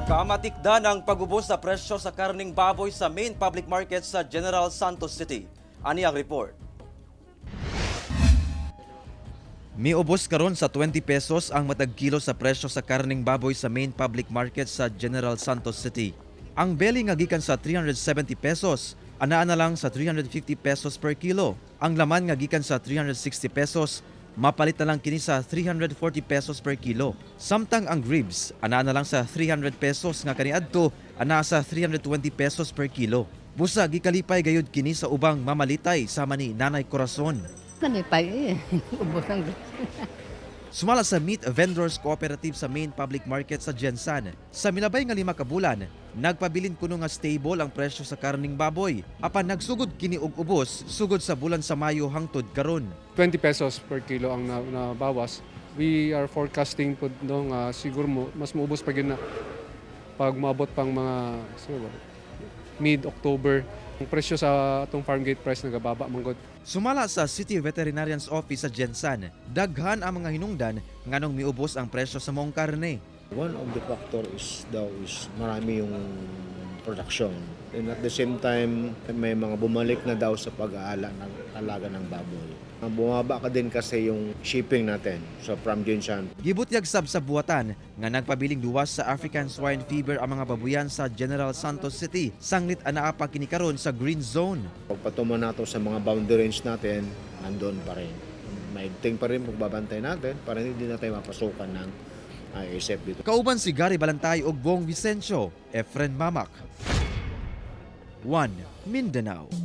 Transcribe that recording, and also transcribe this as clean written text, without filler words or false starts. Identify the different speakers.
Speaker 1: Kamatikdan ang pag-ubos sa presyo sa karneng baboy sa main public market sa General Santos City. Ani ang report. Miubos karon sa 20 pesos ang matag kilo sa presyo sa karneng baboy sa main public market sa General Santos City. Ang belly nga gikan sa 370 pesos, anaa na lang sa 350 pesos per kilo. Ang laman nga gikan sa 360 pesos, mapalit na lang kini sa 340 pesos per kilo. Samtang ang ribs, anaa na lang sa 300 pesos nga kaniadto, anaa sa 320 pesos per kilo. Busa gikalipay gayud kini sa ubang mamalitay sama ni Nanay Corazon.
Speaker 2: Kanipay ubos ang
Speaker 1: Sumala sa Meat Vendors Cooperative sa main public market sa Gensan. Sa milabay nga 5 ka bulan, nagpabilin kuno nga stable ang presyo sa karning baboy. Apan nagsugod kini og ubos sugod sa bulan sa Mayo hangtod karon.
Speaker 3: 20 pesos per kilo ang nabawas. We are forecasting po siguro mas maubos pa yun na pag maabot pang mga mid-October. Ang presyo sa atong farm gate price nagababa manggod.
Speaker 1: Sumala sa City Veterinarian's Office sa Gensan, daghan ang mga hinungdan nganong miubos ang presyo sa mong karne.
Speaker 4: One of the factor is marami yung production. And at the same time, may mga bumalik na daw sa pag-aalaga ng baboy. Bumaba ka din kasi yung shipping natin from Gensan.
Speaker 1: Gibutyag sab sa buwatan nga nagpabiling luwas sa African swine fever ang mga babuyan sa General Santos City, sanglit anaa pa kini karon sa green zone.
Speaker 4: Pagpatuman nato sa mga boundary range natin, nandun pa rin. Maigting pa rin pagbabantay natin para hindi na tayo mapasukan ng ISF dito.
Speaker 1: Kauban si Gary Balantay ug Bong Vicencio, Efren Mamak. 1 Mindanao.